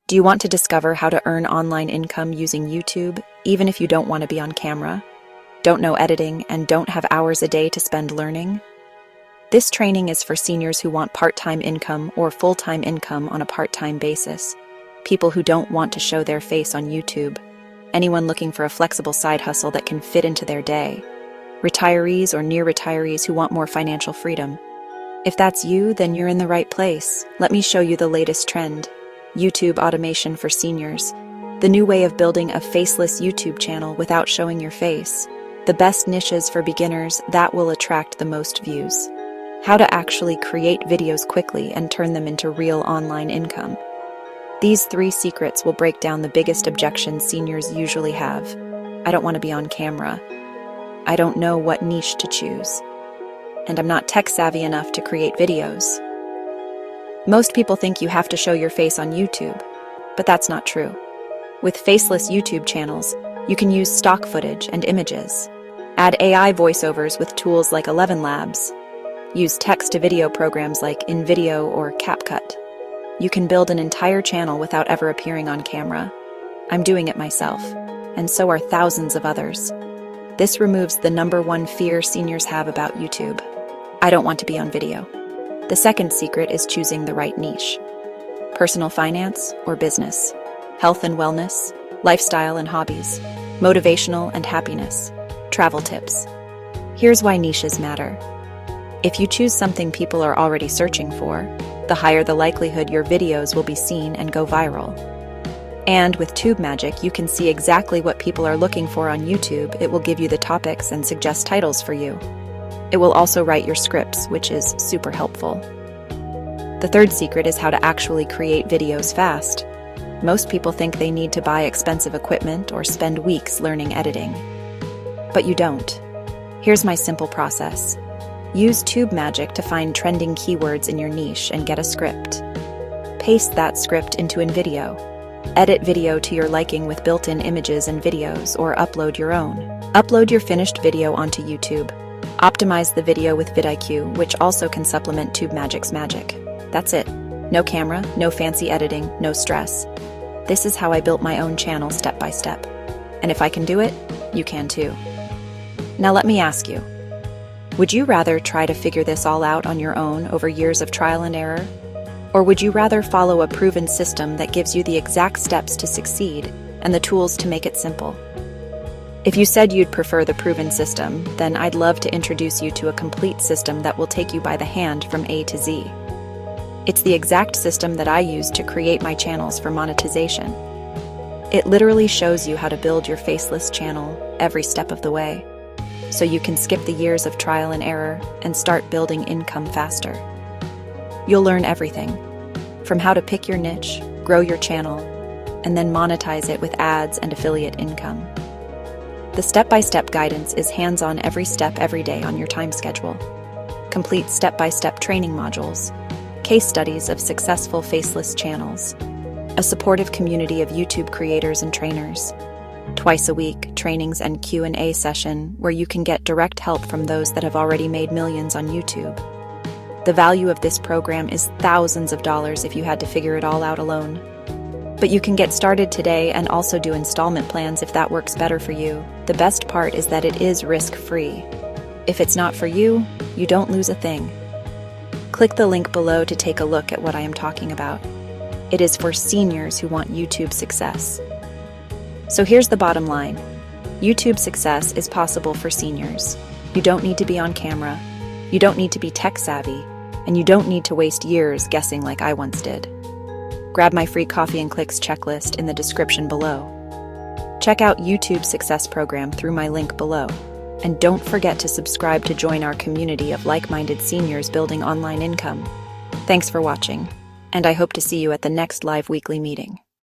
Do you want to discover how to earn online income using YouTube, even if you don't want to be on camera, don't know editing, and don't have hours a day to spend learning? This training is for seniors who want part-time income or full-time income on a part-time basis, people who don't want to show their face on YouTube, anyone looking for a flexible side hustle that can fit into their day, retirees or near retirees who want more financial freedom. If that's you, then you're in the right place. Let me show you the latest trend: YouTube automation for seniors. The new way of building a faceless YouTube channel without showing your face. The best niches for beginners that will attract the most views. How to actually create videos quickly and turn them into real online income. These 3 secrets will break down the biggest objections seniors usually have. I don't want to be on camera. I don't know what niche to choose. And I'm not tech savvy enough to create videos. Most people think you have to show your face on YouTube, but that's not true. With faceless YouTube channels, you can use stock footage and images. Add AI voiceovers with tools like 11 Labs. Use text-to-video programs like InVideo or CapCut. You can build an entire channel without ever appearing on camera. I'm doing it myself, and so are thousands of others. This removes the #1 fear seniors have about YouTube. I don't want to be on video. The second secret is choosing the right niche. Personal finance or business, health and wellness, lifestyle and hobbies, motivational and happiness, travel tips. Here's why niches matter. If you choose something people are already searching for, the higher the likelihood your videos will be seen and go viral. And with TubeMagic, you can see exactly what people are looking for on YouTube. It will give you the topics and suggest titles for you. It will also write your scripts, which is super helpful. The third secret is how to actually create videos fast. Most people think they need to buy expensive equipment or spend weeks learning editing. But you don't. Here's my simple process. Use TubeMagic to find trending keywords in your niche and get a script. Paste that script into InVideo. Edit video to your liking with built-in images and videos, or upload your own. Upload your finished video onto YouTube. Optimize the video with vidIQ, which also can supplement TubeMagic's magic. That's it. No camera, no fancy editing, no stress. This is how I built my own channel step by step. And if I can do it, you can too. Now let me ask you, would you rather try to figure this all out on your own over years of trial and error? Or would you rather follow a proven system that gives you the exact steps to succeed and the tools to make it simple? If you said you'd prefer the proven system, then I'd love to introduce you to a complete system that will take you by the hand from A to Z. It's the exact system that I use to create my channels for monetization. It literally shows you how to build your faceless channel every step of the way, so you can skip the years of trial and error and start building income faster. You'll learn everything, from how to pick your niche, grow your channel, and then monetize it with ads and affiliate income. The step-by-step guidance is hands-on every step every day on your time schedule. Complete step-by-step training modules, case studies of successful faceless channels, a supportive community of YouTube creators and trainers, twice a week trainings and Q&A session where you can get direct help from those that have already made millions on YouTube. The value of this program is thousands of dollars if you had to figure it all out alone. But you can get started today and also do installment plans if that works better for you. The best part is that it is risk-free. If it's not for you, you don't lose a thing. Click the link below to take a look at what I am talking about. It is for seniors who want YouTube success. So here's the bottom line. YouTube success is possible for seniors. You don't need to be on camera. You don't need to be tech-savvy. And you don't need to waste years guessing like I once did. Grab my free Coffee and Clicks checklist in the description below. Check out YouTube's success program through my link below. And don't forget to subscribe to join our community of like-minded seniors building online income. Thanks for watching, and I hope to see you at the next live weekly meeting.